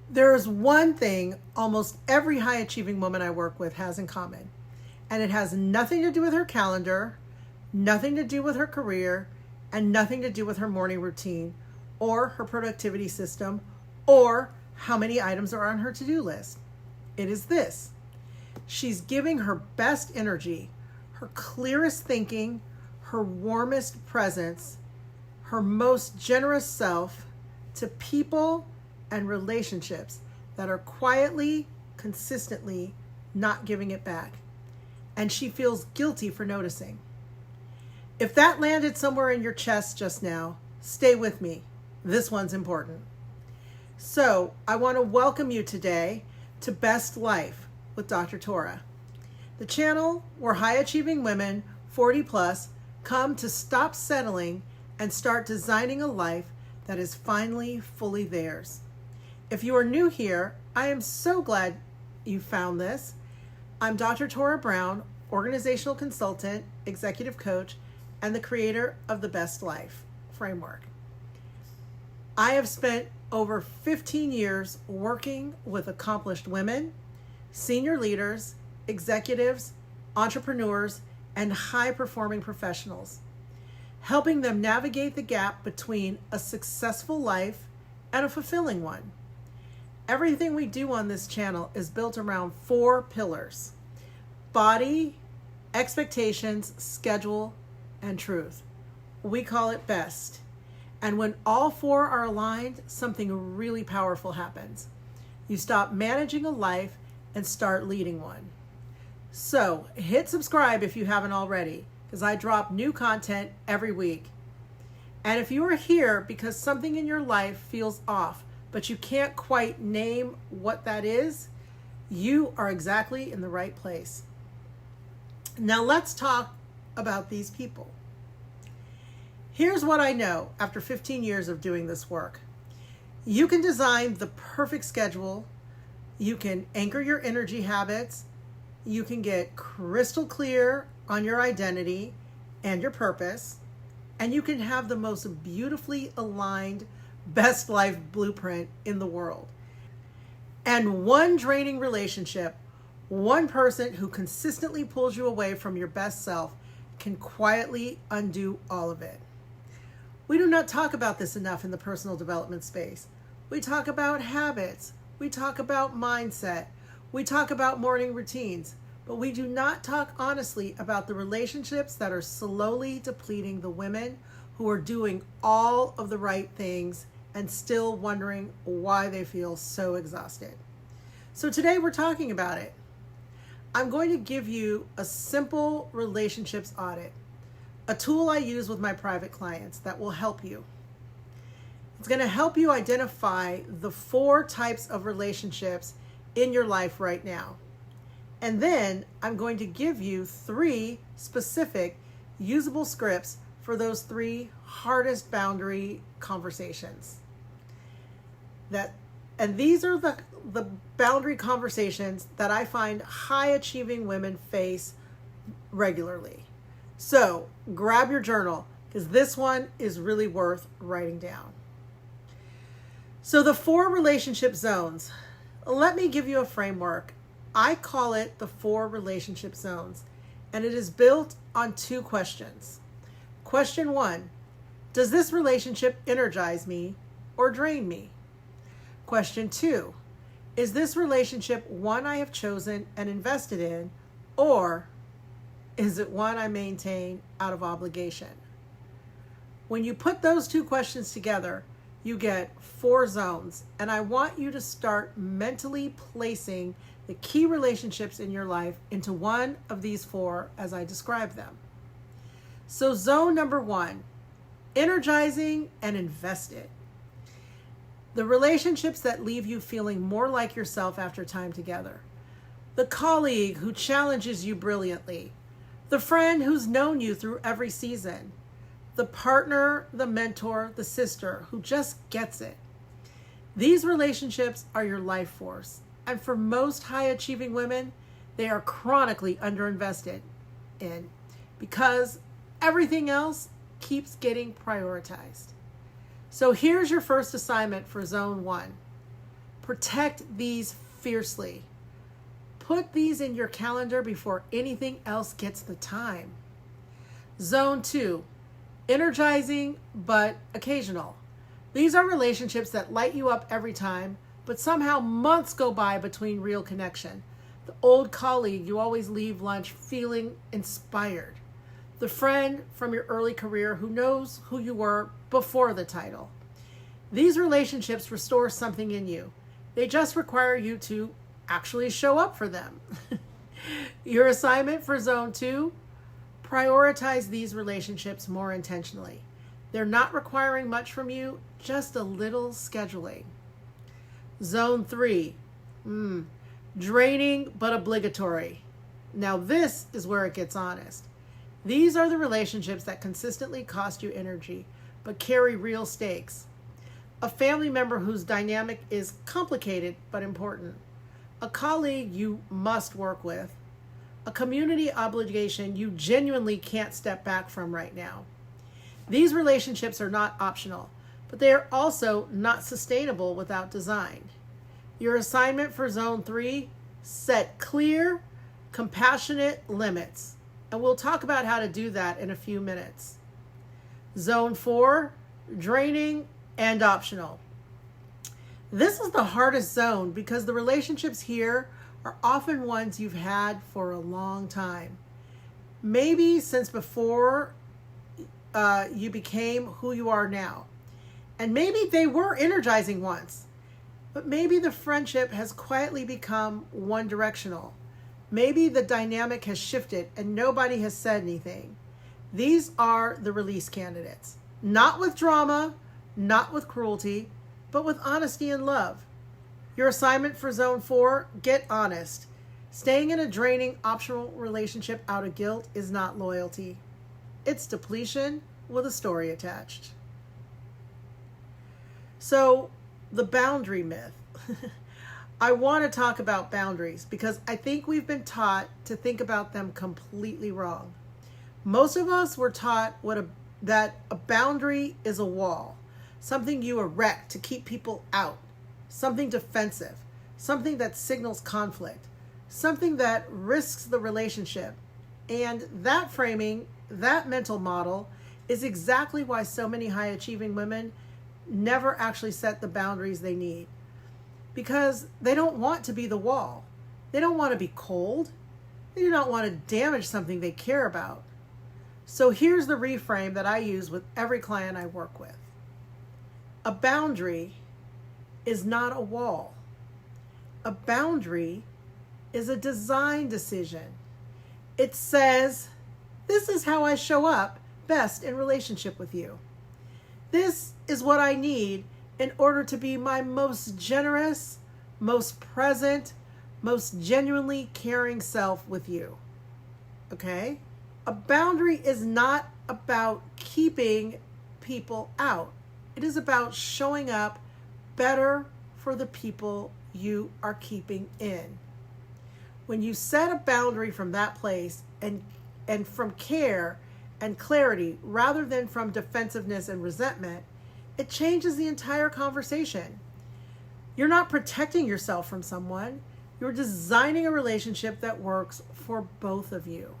There is one thing almost every high achieving woman I work with has in common, and it has nothing to do with her calendar, nothing to do with her career, and nothing to do with her morning routine or her productivity system or how many items are on her to-do list. It is this: she's giving her best energy, her clearest thinking, her warmest presence, her most generous self to people and relationships that are quietly, consistently not giving it back. And she feels guilty for noticing. If that landed somewhere in your chest just now, stay with me. This one's important. So I want to welcome you today to Best Life with Dr. Tora, the channel where high achieving women 40 plus come to stop settling and start designing a life that is finally fully theirs. If you are new here, I am so glad you found this. I'm Dr. Tora Brown, organizational consultant, executive coach, and the creator of the Best Life framework. I have spent over 15 years working with accomplished women, senior leaders, executives, entrepreneurs, and high-performing professionals, helping them navigate the gap between a successful life and a fulfilling one. Everything we do on this channel is built around 4 pillars: body, expectations, schedule, and truth. We call it BEST. And when all 4 are aligned, something really powerful happens. You stop managing a life and start leading one. So hit subscribe if you haven't already, because I drop new content every week. And if you are here because something in your life feels off, but you can't quite name what that is, you are exactly in the right place. Now let's talk about these people. Here's what I know after 15 years of doing this work. You can design the perfect schedule. You can anchor your energy habits. You can get crystal clear on your identity and your purpose. And you can have the most beautifully aligned best life blueprint in the world. And one draining relationship, one person who consistently pulls you away from your best self, can quietly undo all of it. We do not talk about this enough in the personal development space. We talk about habits. We talk about mindset. We talk about morning routines. But we do not talk honestly about the relationships that are slowly depleting the women who are doing all of the right things and still wondering why they feel so exhausted. So today we're talking about it. I'm going to give you a simple relationships audit, a tool I use with my private clients that will help you. It's going to help you identify the 4 types of relationships in your life right now. And then I'm going to give you 3 specific usable scripts for those 3 hardest boundary conversations. And these are the boundary conversations that I find high achieving women face regularly. So grab your journal, because this one is really worth writing down. So the 4 relationship zones, let me give you a framework. I call it the 4 relationship zones, and it is built on 2 questions. Question 1, does this relationship energize me or drain me? Question 2, is this relationship one I have chosen and invested in, or is it one I maintain out of obligation? When you put those 2 questions together, you get 4 zones, and I want you to start mentally placing the key relationships in your life into one of these 4 as I describe them. So zone number 1, energizing and invested. The relationships that leave you feeling more like yourself after time together. The colleague who challenges you brilliantly. The friend who's known you through every season. The partner, the mentor, the sister who just gets it. These relationships are your life force. And for most high-achieving women, they are chronically underinvested in because everything else keeps getting prioritized. So here's your first assignment for zone 1. Protect these fiercely. Put these in your calendar before anything else gets the time. Zone 2, energizing but occasional. These are relationships that light you up every time, but somehow months go by between real connection. The old colleague you always leave lunch feeling inspired. The friend from your early career who knows who you were before the title. These relationships restore something in you. They just require you to actually show up for them. Your assignment for Zone 2, prioritize these relationships more intentionally. They're not requiring much from you, just a little scheduling. Zone 3, draining but obligatory. Now this is where it gets honest. These are the relationships that consistently cost you energy, but carry real stakes. A family member whose dynamic is complicated but important. A colleague you must work with. A community obligation you genuinely can't step back from right now. These relationships are not optional, but they are also not sustainable without design. Your assignment for Zone 3, set clear, compassionate limits. And we'll talk about how to do that in a few minutes. Zone 4, draining and optional. This is the hardest zone because the relationships here are often ones you've had for a long time. Maybe since before you became who you are now. And maybe they were energizing once, but maybe the friendship has quietly become one-directional. Maybe the dynamic has shifted and nobody has said anything. These are the release candidates. Not with drama, not with cruelty, but with honesty and love. Your assignment for Zone 4, get honest. Staying in a draining, optional relationship out of guilt is not loyalty. It's depletion with a story attached. So, the boundary myth. I want to talk about boundaries because I think we've been taught to think about them completely wrong. Most of us were taught that a boundary is a wall, something you erect to keep people out, something defensive, something that signals conflict, something that risks the relationship. And that framing, that mental model, is exactly why so many high-achieving women never actually set the boundaries they need. Because they don't want to be the wall. They don't want to be cold. They do not want to damage something they care about. So here's the reframe that I use with every client I work with. A boundary is not a wall. A boundary is a design decision. It says, this is how I show up best in relationship with you. This is what I need in order to be my most generous, most present, most genuinely caring self with you. Okay? A boundary is not about keeping people out. It is about showing up better for the people you are keeping in. When you set a boundary from that place and from care and clarity rather than from defensiveness and resentment, it changes the entire conversation. You're not protecting yourself from someone. You're designing a relationship that works for both of you.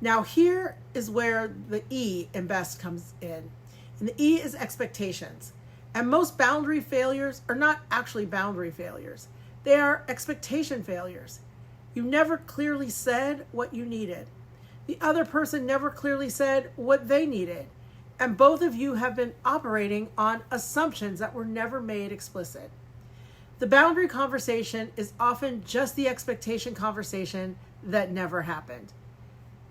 Now here is where the E in BEST comes in. And the E is expectations. And most boundary failures are not actually boundary failures. They are expectation failures. You never clearly said what you needed. The other person never clearly said what they needed. And both of you have been operating on assumptions that were never made explicit. The boundary conversation is often just the expectation conversation that never happened.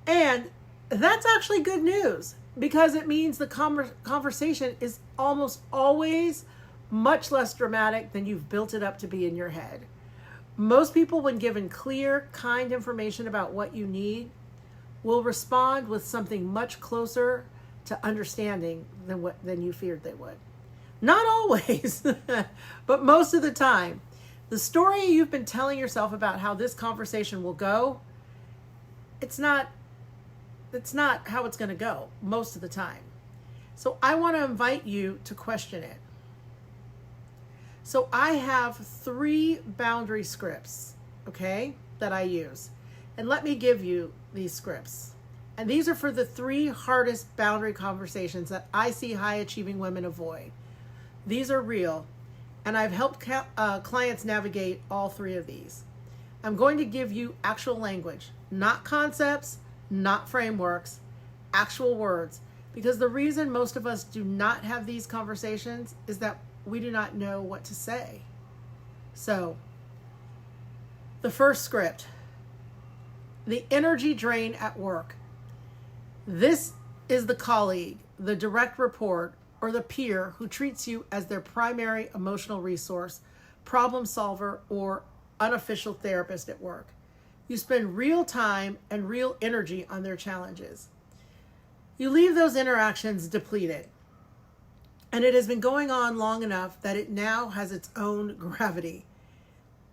And that's actually good news because it means the conversation is almost always much less dramatic than you've built it up to be in your head. Most people, when given clear, kind information about what you need, will respond with something much closer to understanding than you feared they would. Not always, but most of the time. The story you've been telling yourself about how this conversation will go, it's not how it's going to go most of the time. So I want to invite you to question it. So I have 3 boundary scripts, okay, that I use. And let me give you these scripts. And these are for the 3 hardest boundary conversations that I see high achieving women avoid. These are real, and I've helped clients navigate all 3 of these. I'm going to give you actual language, not concepts, not frameworks, actual words, because the reason most of us do not have these conversations is that we do not know what to say. So, the first script, the energy drain at work. This is the colleague, the direct report, or the peer who treats you as their primary emotional resource, problem solver, or unofficial therapist at work. You spend real time and real energy on their challenges. You leave those interactions depleted. And it has been going on long enough that it now has its own gravity.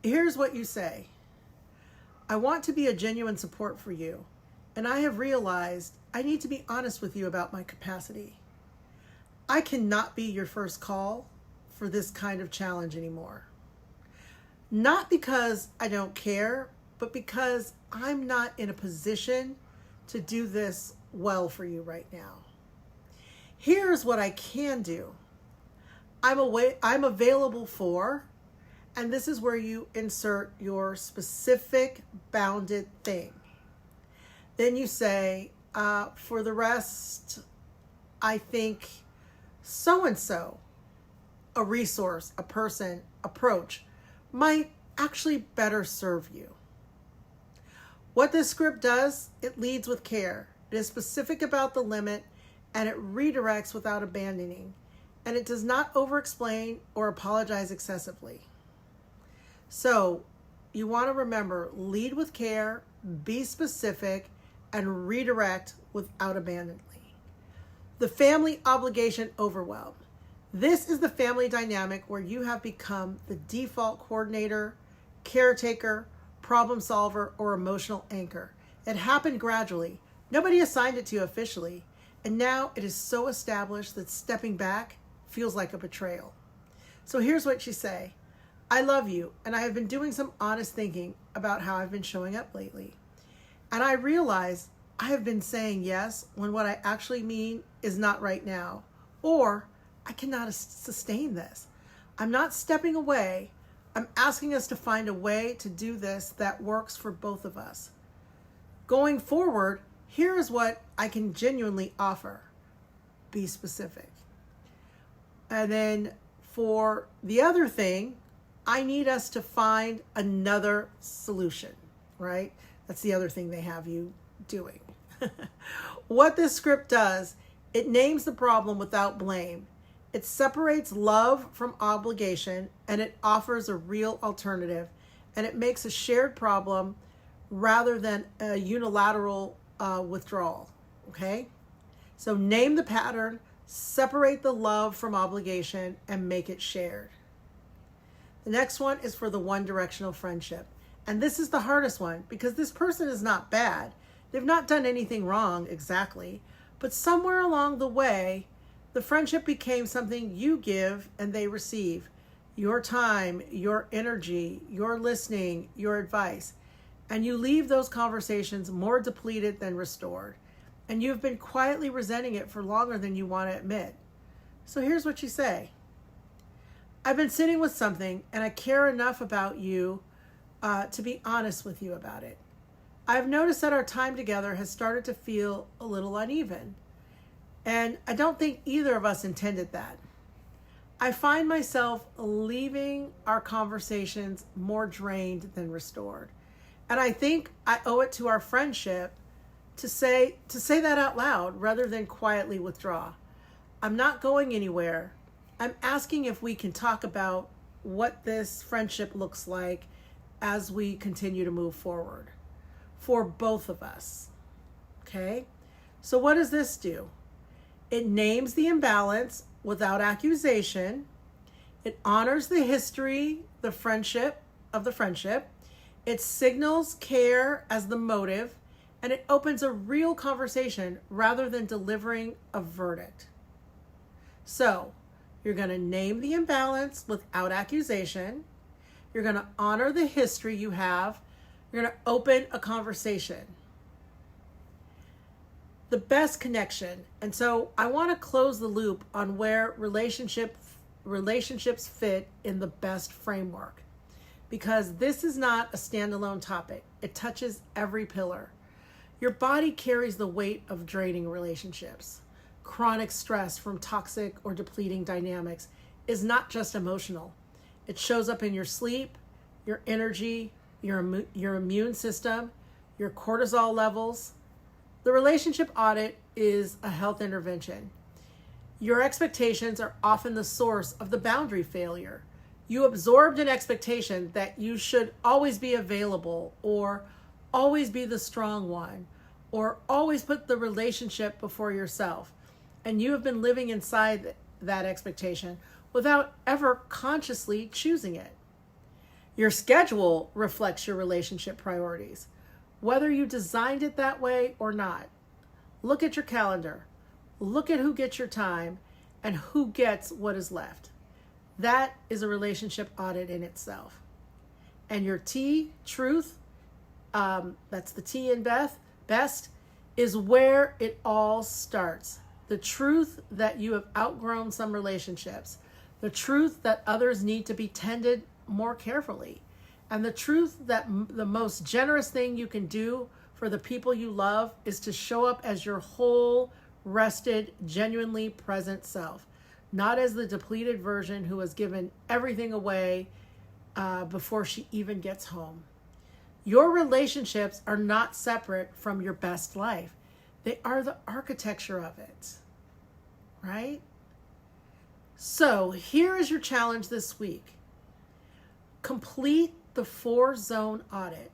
Here's what you say. I want to be a genuine support for you, and I have realized I need to be honest with you about my capacity. I cannot be your first call for this kind of challenge anymore. Not because I don't care, but because I'm not in a position to do this well for you right now. Here's what I can do. I'm available for, and this is where you insert your specific bounded thing. Then you say, for the rest, I think so-and-so, a resource, a person, approach, might actually better serve you. What this script does, it leads with care. It is specific about the limit, and it redirects without abandoning, and it does not over-explain or apologize excessively. So you want to remember, lead with care, be specific, and redirect without abandoning. The family obligation overwhelm. This is the family dynamic where you have become the default coordinator, caretaker, problem solver, or emotional anchor. It happened gradually. Nobody assigned it to you officially. And now it is so established that stepping back feels like a betrayal. So here's what you say. I love you, and I have been doing some honest thinking about how I've been showing up lately. And I realize I have been saying yes when what I actually mean is not right now, or I cannot sustain this. I'm not stepping away. I'm asking us to find a way to do this that works for both of us. Going forward, here is what I can genuinely offer. Be specific. And then for the other thing, I need us to find another solution, right? That's the other thing they have you doing. What this script does, it names the problem without blame. It separates love from obligation, and it offers a real alternative, and it makes a shared problem rather than a unilateral withdrawal, okay? So name the pattern, separate the love from obligation, and make it shared. The next one is for the one-directional friendship. And this is the hardest one because this person is not bad. They've not done anything wrong exactly, but somewhere along the way, the friendship became something you give and they receive. Your time, your energy, your listening, your advice. And you leave those conversations more depleted than restored. And you've been quietly resenting it for longer than you want to admit. So here's what you say. I've been sitting with something and I care enough about you to be honest with you about it. I've noticed that our time together has started to feel a little uneven. And I don't think either of us intended that. I find myself leaving our conversations more drained than restored. And I think I owe it to our friendship to say that out loud rather than quietly withdraw. I'm not going anywhere. I'm asking if we can talk about what this friendship looks like as we continue to move forward for both of us. Okay? So what does this do? It names the imbalance without accusation. It honors the history, the friendship. It signals care as the motive, and it opens a real conversation rather than delivering a verdict. So, You're going to name the imbalance without accusation. You're going to honor the history you have. You're going to open a conversation. The best connection. And so I want to close the loop on where relationships fit in the best framework, because this is not a standalone topic. It touches every pillar. Your body carries the weight of draining relationships. Chronic stress from toxic or depleting dynamics is not just emotional. It shows up in your sleep, your energy, your immune system, your cortisol levels. The relationship audit is a health intervention. Your expectations are often the source of the boundary failure. You absorbed an expectation that you should always be available, or always be the strong one, or always put the relationship before yourself. And you have been living inside that expectation without ever consciously choosing it. Your schedule reflects your relationship priorities, whether you designed it that way or not. Look at your calendar. Look at who gets your time and who gets what is left. That is a relationship audit in itself. And your T, truth, that's the T in best, is where it all starts. The truth that you have outgrown some relationships. The truth that others need to be tended more carefully. And the truth that the most generous thing you can do for the people you love is to show up as your whole, rested, genuinely present self. Not as the depleted version who has given everything away before she even gets home. Your relationships are not separate from your best life. They are the architecture of it, right? So here is your challenge this week. Complete the 4-zone audit.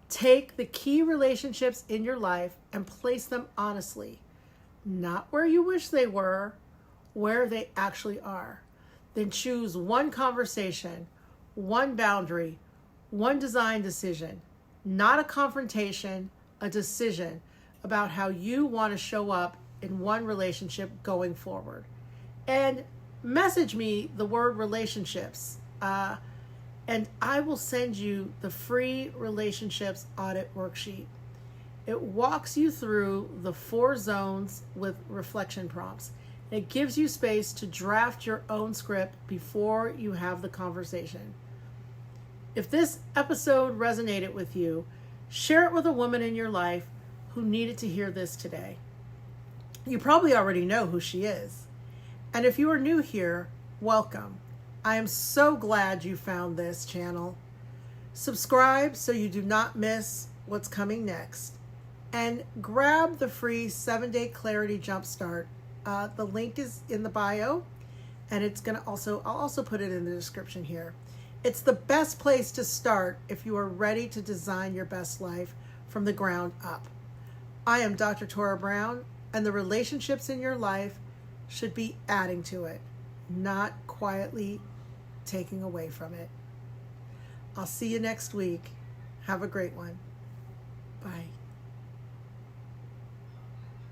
Take the key relationships in your life and place them honestly, not where you wish they were, where they actually are. Then choose one conversation, one boundary, one design decision, not a confrontation, a decision about how you want to show up in one relationship going forward. And message me the word relationships, and I will send you the free relationships audit worksheet. It walks you through the 4 zones with reflection prompts. It gives you space to draft your own script before you have the conversation. If this episode resonated with you, share it with a woman in your life who needed to hear this today. You probably already know who she is. And if you are new here, welcome. I am so glad you found this channel. Subscribe so you do not miss what's coming next. And grab the free 7-day clarity jumpstart. The link is in the bio, and I'll also put it in the description here. It's the best place to start if you are ready to design your best life from the ground up. I am Dr. Tora Brown, and the relationships in your life should be adding to it, not quietly taking away from it. I'll see you next week. Have a great one. Bye.